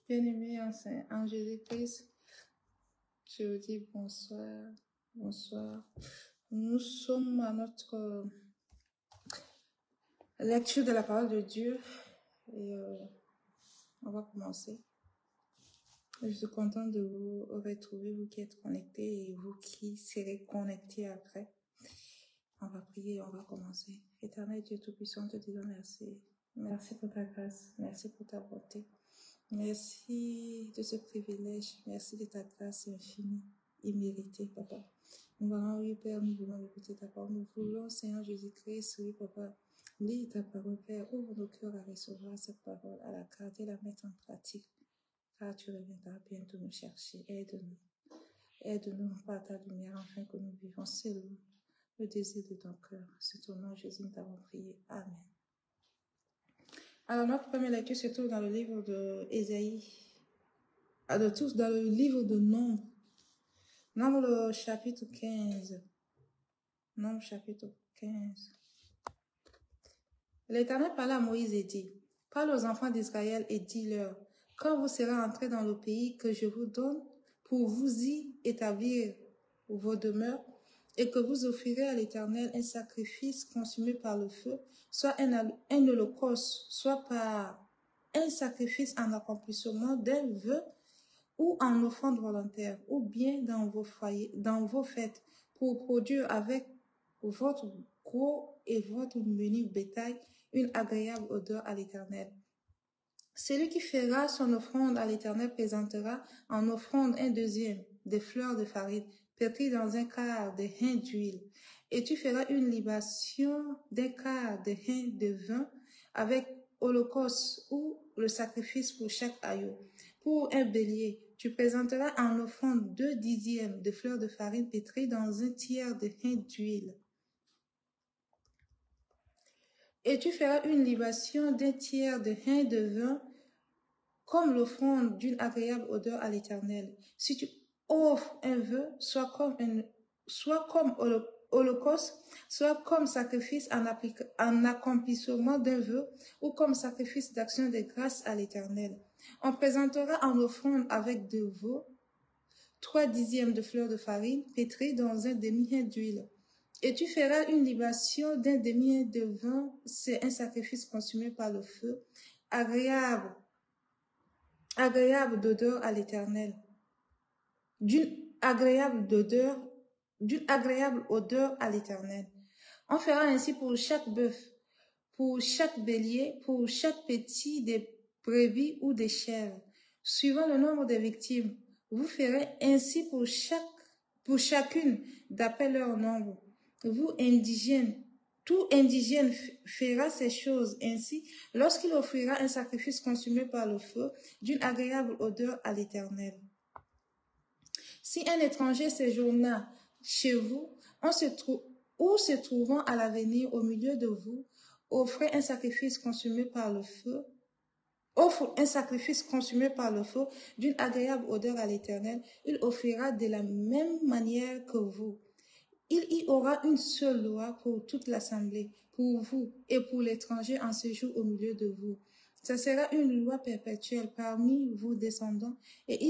Bien-aimés en Jésus-Christ, je vous dis bonsoir, bonsoir. Nous sommes à notre lecture de la parole de Dieu et on va commencer. Je suis contente de vous retrouver, vous qui êtes connectés et vous qui serez connectés après. On va prier, on va commencer. Éternel Dieu Tout-Puissant, te disons merci. Merci pour ta grâce, merci pour ta bonté. Merci de ce privilège, merci de ta grâce infinie, imméritée, Papa. Nous allons, oui, Père, nous voulons écouter ta parole. Nous voulons, Seigneur Jésus-Christ, oui, Papa, lire ta parole, Père. Ouvre nos cœurs à recevoir cette parole, à la garder, la mettre en pratique, car tu reviendras bientôt nous chercher. Aide-nous. Aide-nous par ta lumière, afin que nous vivons selon le désir de ton cœur. C'est ton nom, Jésus, nous t'avons prié. Amen. Alors, notre première lecture se trouve dans le livre d'Ésaïe, dans le livre de Nombre. Nombre chapitre 15. Nombre chapitre 15. L'Éternel parla à Moïse et dit, parle aux enfants d'Israël et dis-leur, quand vous serez entrés dans le pays que je vous donne pour vous y établir vos demeures, et que vous offrirez à l'Éternel un sacrifice consumé par le feu, soit un holocauste, soit par un sacrifice en accomplissement d'un vœu ou en offrande volontaire, ou bien dans vos foyers, dans vos fêtes, pour produire avec votre gros et votre menu bétail une agréable odeur à l'Éternel. Celui qui fera son offrande à l'Éternel présentera en offrande un deuxième des fleurs de farine pétries dans un quart de hin d'huile. Et tu feras une libation d'un quart de hin de vin avec holocauste ou le sacrifice pour chaque agneau. Pour un bélier, tu présenteras en offrande 2/10 de fleurs de farine pétries dans un tiers de hin d'huile. Et tu feras une libation d'un tiers de hin de vin comme l'offrande d'une agréable odeur à l'Éternel. Si tu offres un vœu, soit comme holocauste, soit comme sacrifice en accomplissement d'un vœu, ou comme sacrifice d'action de grâce à l'Éternel. On présentera en offrande avec de veau 3/10 de fleurs de farine pétries dans un demi-hin d'huile. Et tu feras une libation d'un demi-hin de vin, c'est un sacrifice consumé par le feu, agréable d'odeur à l'Éternel, d'une agréable odeur à l'Éternel. On fera ainsi pour chaque bœuf, pour chaque bélier, pour chaque petit des brebis ou des chèvres, suivant le nombre des victimes. Vous ferez ainsi pour chacune d'après leur nombre. Vous indigènes, tout indigène fera ces choses ainsi lorsqu'il offrira un sacrifice consumé par le feu d'une agréable odeur à l'Éternel. Si un étranger séjourna chez vous, se trouvant à l'avenir au milieu de vous, offre un sacrifice consumé par le feu d'une agréable odeur à l'Éternel, il offrira de la même manière que vous. Il y aura une seule loi pour toute l'assemblée, pour vous et pour l'étranger en séjour au milieu de vous. Ça sera une loi perpétuelle parmi vos descendants, et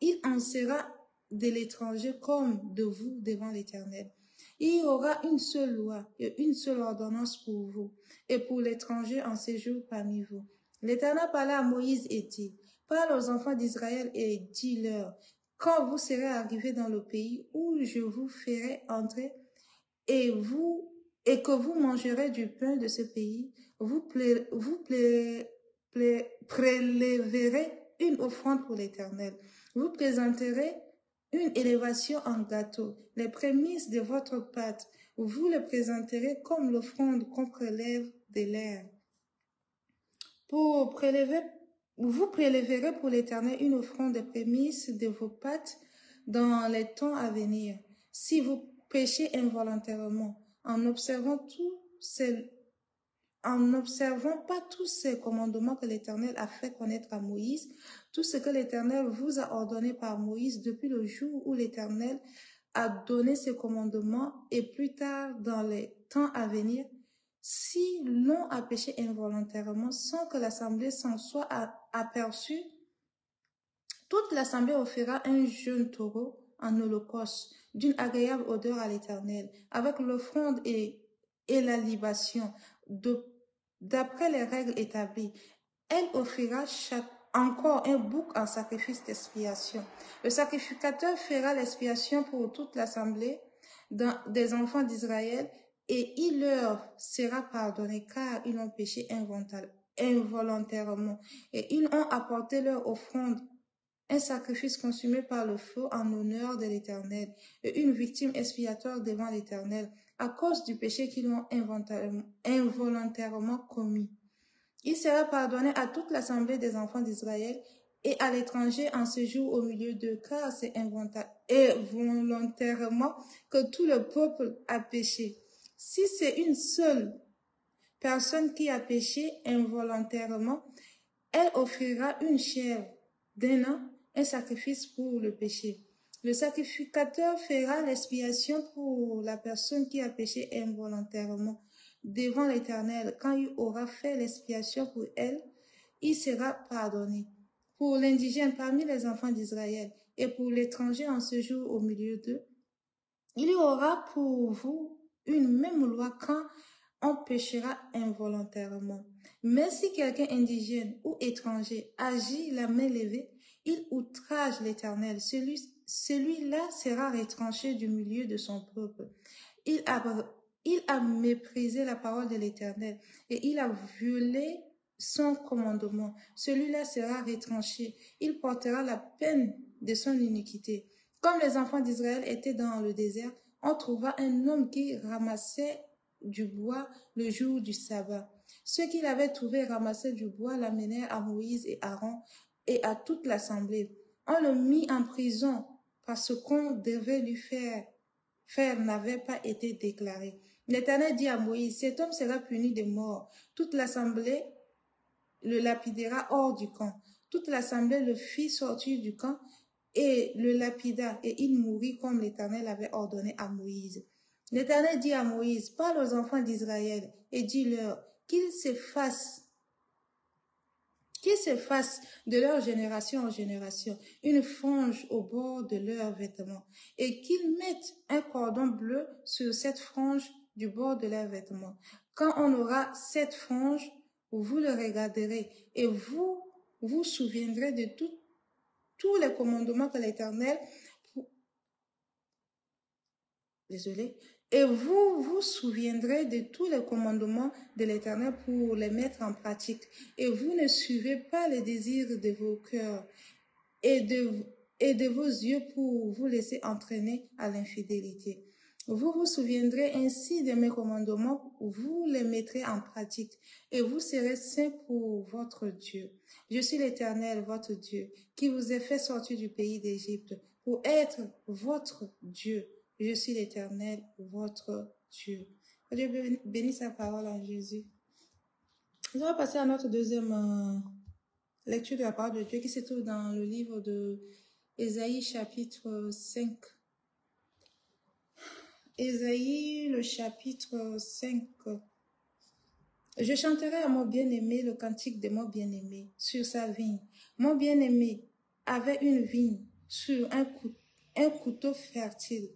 il en sera de l'étranger comme de vous devant l'Éternel. Il y aura une seule loi et une seule ordonnance pour vous et pour l'étranger en séjour parmi vous. L'Éternel parla à Moïse et dit, parle aux enfants d'Israël et dis-leur, quand vous serez arrivés dans le pays où je vous ferai entrer et que vous mangerez du pain de ce pays, vous prélèverez une offrande pour l'Éternel. Vous présenterez une élévation en gâteau, les prémices de votre pâte. Vous le présenterez comme l'offrande qu'on prélève de l'air. Vous prélèverez pour l'Éternel une offrande des prémices de vos pâtes dans les temps à venir. Si vous péchez involontairement, en n'observant pas tous ces commandements que l'Éternel a fait connaître à Moïse, tout ce que l'Éternel vous a ordonné par Moïse depuis le jour où l'Éternel a donné ces commandements et plus tard dans les temps à venir, si l'on a péché involontairement sans que l'assemblée s'en soit aperçue, Toute l'assemblée offrira un jeune taureau en holocauste, d'une agréable odeur à l'Éternel, avec l'offrande et la libation, d'après les règles établies. Elle offrira encore un bouc en sacrifice d'expiation. Le sacrificateur fera l'expiation pour toute l'assemblée des enfants d'Israël, et il leur sera pardonné, car ils ont péché involontairement, et ils ont apporté leur offrande, un sacrifice consumé par le feu en honneur de l'Éternel, et une victime expiatoire devant l'Éternel, à cause du péché qu'ils ont involontairement commis. Il sera pardonné à toute l'assemblée des enfants d'Israël et à l'étranger en séjour au milieu d'eux, car c'est involontairement que tout le peuple a péché. Si c'est une seule personne qui a péché involontairement, elle offrira une chèvre d'un an, un sacrifice pour le péché. Le sacrificateur fera l'expiation pour la personne qui a péché involontairement devant l'Éternel. Quand il aura fait l'expiation pour elle, il sera pardonné. Pour l'indigène parmi les enfants d'Israël et pour l'étranger en séjour au milieu d'eux, il y aura pour vous une même loi quand on péchera involontairement. Mais si quelqu'un indigène ou étranger agit la main levée, il outrage l'Éternel. Celui-là sera retranché du milieu de son peuple. Il a méprisé la parole de l'Éternel et il a violé son commandement. Celui-là sera retranché. Il portera la peine de son iniquité. Comme les enfants d'Israël étaient dans le désert, on trouva un homme qui ramassait du bois le jour du sabbat. Ceux qu'il avait trouvé ramasser du bois l'amenèrent à Moïse et Aaron et à toute l'assemblée. On le mit en prison parce qu'on devait lui faire n'avait pas été déclaré. L'Éternel dit à Moïse, cet homme sera puni de mort. Toute l'assemblée le lapidera hors du camp. Toute l'assemblée le fit sortir du camp et le lapida, et il mourut comme l'Éternel avait ordonné à Moïse. L'Éternel dit à Moïse, parle aux enfants d'Israël et dis-leur qu'ils s'effacent de leur génération en génération une frange au bord de leurs vêtements, et qu'ils mettent un cordon bleu sur cette frange du bord de leurs vêtements. Quand on aura cette frange, vous le regarderez, et vous vous souviendrez de tous les commandements que l'Éternel... Et vous vous souviendrez de tous les commandements de l'Éternel pour les mettre en pratique. Et vous ne suivez pas les désirs de vos cœurs et de vos yeux pour vous laisser entraîner à l'infidélité. Vous vous souviendrez ainsi de mes commandements, vous les mettrez en pratique et vous serez saints pour votre Dieu. Je suis l'Éternel, votre Dieu, qui vous ai fait sortir du pays d'Égypte pour être votre Dieu. Je suis l'Éternel, votre Dieu. Que Dieu bénisse sa parole en Jésus. Nous allons passer à notre deuxième lecture de la parole de Dieu qui se trouve dans le livre de Ésaïe chapitre 5. Ésaïe, le chapitre 5. Je chanterai à mon bien-aimé le cantique de mon bien-aimé sur sa vigne. Mon bien-aimé avait une vigne sur un couteau fertile.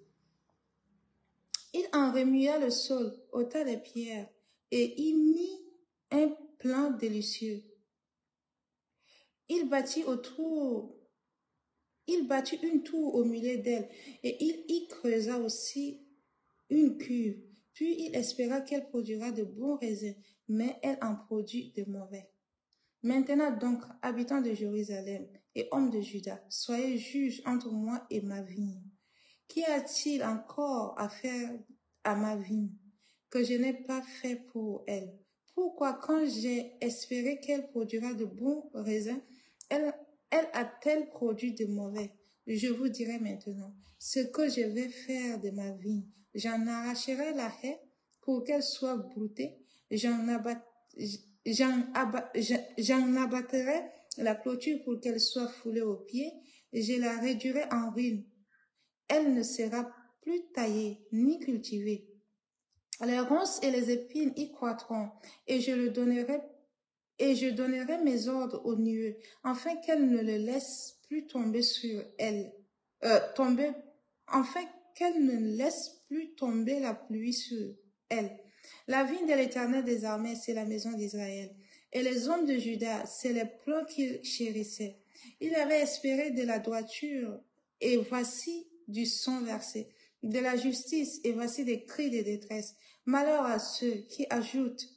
Il en remua le sol, ôta les pierres et y mit un plan délicieux. Il bâtit une tour au milieu d'elle et il y creusa aussi une cuve. Puis il espéra qu'elle produira de bons raisins, mais elle en produit de mauvais. Maintenant donc, habitants de Jérusalem et hommes de Juda, soyez juges entre moi et ma vigne. Qu'y a-t-il encore à faire à ma vigne que je n'ai pas fait pour elle? Pourquoi, quand j'ai espéré qu'elle produira de bons raisins, elle a-t-elle produit de mauvais? Je vous dirai maintenant ce que je vais faire de ma vigne. J'en arracherai la haie pour qu'elle soit broutée. J'en abattrai la clôture pour qu'elle soit foulée aux pieds. Je la réduirai en ruine. Elle ne sera plus taillée ni cultivée. Les ronces et les épines y croîtront, et je leur donnerai et je donnerai mes ordres aux nuées, afin qu'elles ne le laissent plus tomber sur elles, tomber, afin qu'elles ne laissent plus tomber la pluie sur elles. La vigne de l'Éternel des armées, c'est la maison d'Israël, et les hommes de Juda, c'est les plans qu'il chérissait. Il avait espéré de la droiture, et voici du sang versé, de la justice, et voici des cris de détresse. Malheur à ceux qui ajoutent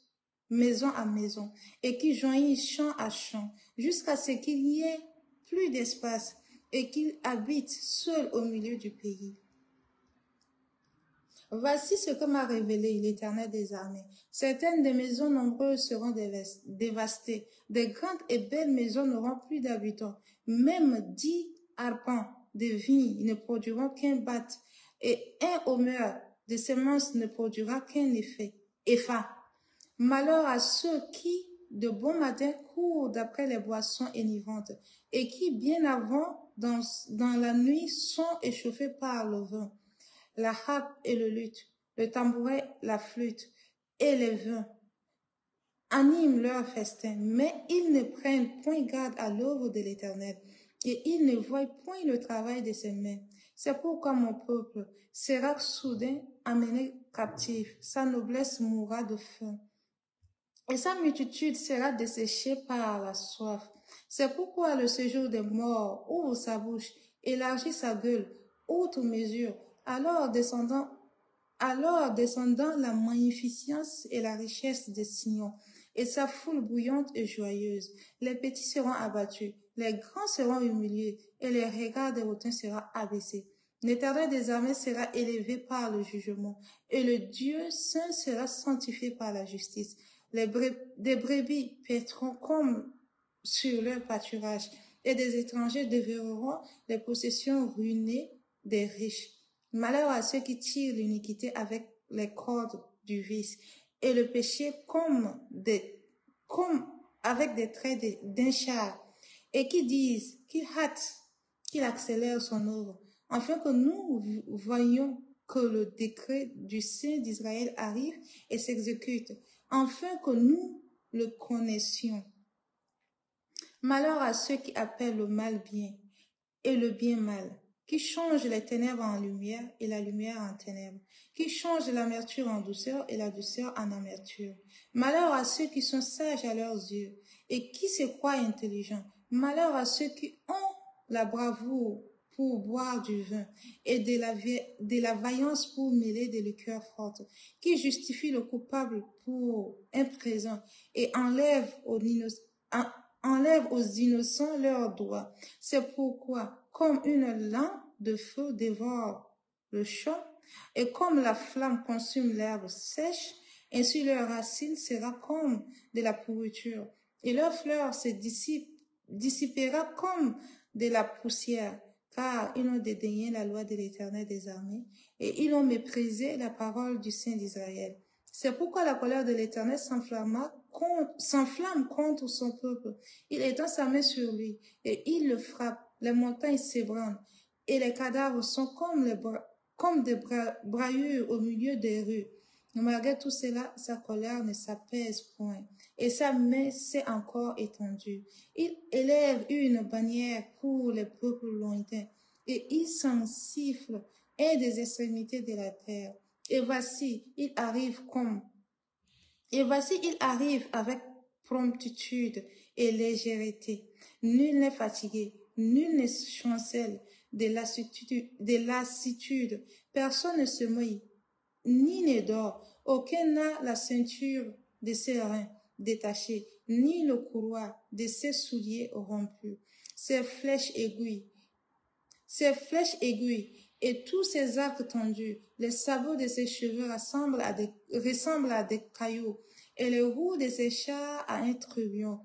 maison à maison, et qui joignent champ à champ, jusqu'à ce qu'il n'y ait plus d'espace, et qu'ils habitent seuls au milieu du pays. Voici ce que m'a révélé l'Éternel des armées. Certaines des maisons nombreuses seront dévastées. Des grandes et belles maisons n'auront plus d'habitants. Même 10 arpents de vignes ne produiront qu'un bat, et un homer de semences ne produira qu'un épha. Malheur à ceux qui, de bon matin, courent d'après les boissons enivrantes, et qui, bien avant, dans la nuit, sont échauffés par le vin, la harpe et le luth, le tambouret, la flûte et les vins animent leur festin, mais ils ne prennent point garde à l'œuvre de l'Éternel, et ils ne voient point le travail de ses mains. C'est pourquoi mon peuple sera soudain amené captif, sa noblesse mourra de faim, et sa multitude sera desséchée par la soif. C'est pourquoi le séjour des morts ouvre sa bouche, élargit sa gueule, outre mesure, alors descendant la magnificence et la richesse des Sion, et sa foule bouillante et joyeuse. Les petits seront abattus, les grands seront humiliés, et les regards des hautains sera abaissé. L'Éternel des armées sera élevé par le jugement, et le Dieu saint sera sanctifié par la justice. Des brebis paîtront comme sur leur pâturage, et des étrangers dévoreront les possessions ruinées des riches. Malheur à ceux qui tirent l'iniquité avec les cordes du vice, et le péché comme avec des traits d'un char, et qui disent qu'il hâte, qu'il accélère son œuvre, afin que nous voyions que le décret du Saint d'Israël arrive et s'exécute, afin que nous le connaissions. Malheur à ceux qui appellent le mal bien et le bien mal, qui changent les ténèbres en lumière et la lumière en ténèbres, qui changent l'amertume en douceur et la douceur en amertume. Malheur à ceux qui sont sages à leurs yeux et qui se croient intelligents. Malheur à ceux qui ont la bravoure pour boire du vin et de la vaillance pour mêler des liqueurs fortes, qui justifient le coupable pour un présent et enlèvent aux innocents leurs droits. C'est pourquoi, comme une lampe de feu dévore le champ, et comme la flamme consume l'herbe sèche, ainsi leur racine sera comme de la pourriture, et leur fleur se dissipera comme de la poussière, car ils ont dédaigné la loi de l'Éternel des armées, et ils ont méprisé la parole du Saint d'Israël. C'est pourquoi la colère de l'Éternel s'enflamme contre son peuple. Il étend sa main sur lui, et il le frappe. Les montagnes s'ébranlent, et les cadavres sont comme des braillures au milieu des rues. Malgré tout cela, sa colère ne s'apaise point, et sa main s'est encore étendue. Il élève une bannière pour les peuples lointains, et il s'en siffle un des extrémités de la terre. Et voici, il arrive avec promptitude et légèreté. Nul n'est fatigué, nul ne chancelle de lassitude. Personne ne se mouille, ni ne dort. Aucun n'a la ceinture de ses reins détachée, ni le courroie de ses souliers rompus. Ses flèches aiguës et tous ses arcs tendus, les sabots de ses cheveux ressemblent à des cailloux, et les roues de ses chars à un trébillon.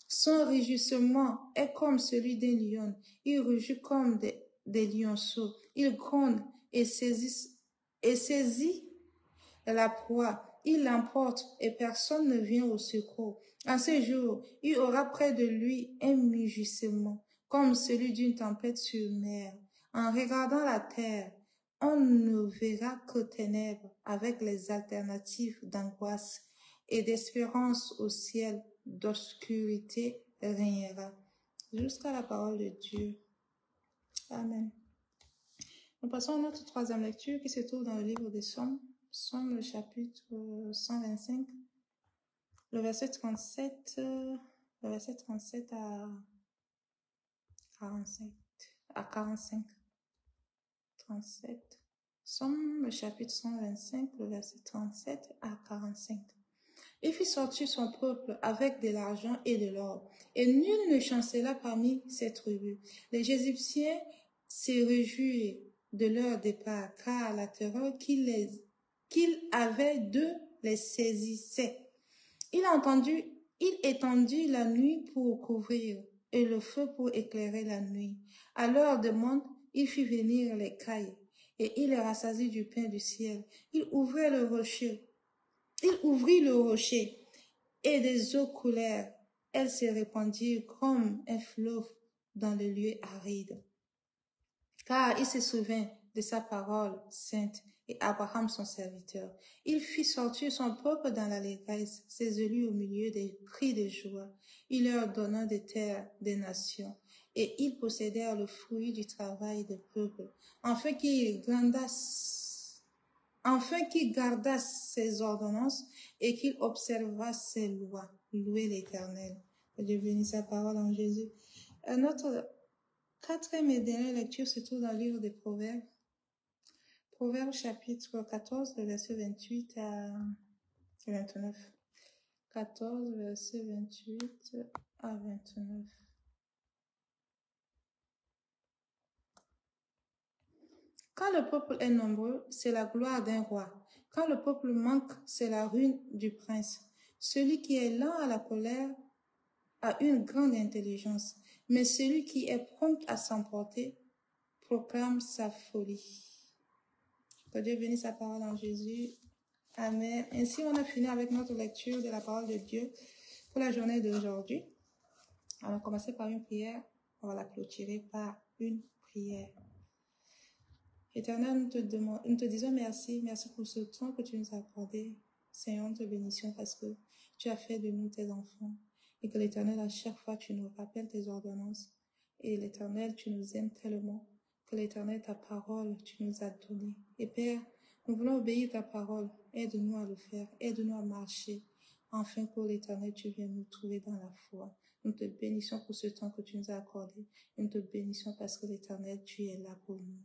Son rugissement est comme celui d'un lion, il rugit comme des lionceaux, il gronde et saisit la proie, il l'emporte et personne ne vient au secours. En ce jour, il aura près de lui un mugissement, comme celui d'une tempête sur mer. En regardant la terre, on ne verra que ténèbres avec les alternatives d'angoisse et d'espérance au ciel d'obscurité régnera. Jusqu'à la parole de Dieu. Amen. Nous passons à notre troisième lecture qui se trouve dans le livre des Psaumes. Psaume, le chapitre 125, le verset 37 à 45. 37. Psaume, le chapitre 125, le verset 37 à 45. Il fit sortir son peuple avec de l'argent et de l'or, et nul ne chancela parmi ses tribus. Les Égyptiens se réjouirent de leur départ, car la terreur qu'il avait d'eux les saisissait. Il étendit la nuit pour couvrir, et le feu pour éclairer la nuit. À leur demande, il fit venir les cailles, et il les rassasit du pain du ciel. Il ouvrit le rocher, et des eaux coulèrent. Elles se répandirent comme un fleuve dans le lieu aride. Car il se souvint de sa parole sainte et Abraham son serviteur. Il fit sortir son peuple dans l'allégresse, ses élus au milieu des cris de joie. Il leur donna des terres des nations, et ils possédèrent le fruit du travail des peuples, afin qu'ils gardassent ses ordonnances et qu'ils observassent ses lois. Louez l'Éternel. Que Dieu bénisse sa parole en Jésus. Notre quatrième et dernière lecture se trouve dans le livre des Proverbes. Proverbes chapitre 14, le verset 28 à 29. 14, verset 28 à 29. Quand le peuple est nombreux, c'est la gloire d'un roi. Quand le peuple manque, c'est la ruine du prince. Celui qui est lent à la colère a une grande intelligence, mais celui qui est prompt à s'emporter proclame sa folie. Que Dieu bénisse sa parole en Jésus. Amen. Ainsi, on a fini avec notre lecture de la parole de Dieu pour la journée d'aujourd'hui. On va commencer par une prière. On va la clôturer par une prière. Éternel, nous te disons merci. Merci pour ce temps que tu nous as accordé. Seigneur, nous te bénissons parce que tu as fait de nous tes enfants. Et que l'Éternel, à chaque fois, tu nous rappelles tes ordonnances. Et l'Éternel, tu nous aimes tellement. Que l'Éternel, ta parole, tu nous as donné. Et Père, nous voulons obéir ta parole. Aide-nous à le faire. Aide-nous à marcher. Enfin, que l'Éternel, tu viennes nous trouver dans la foi. Nous te bénissons pour ce temps que tu nous as accordé. Nous te bénissons parce que l'Éternel, tu es là pour nous.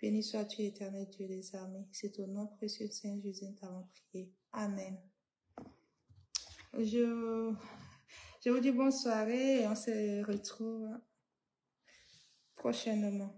Béni sois-tu, éternel Dieu des armées. C'est au nom précieux de Saint Jésus que nous avons prié. Amen. Je vous dis bonne soirée et on se retrouve prochainement.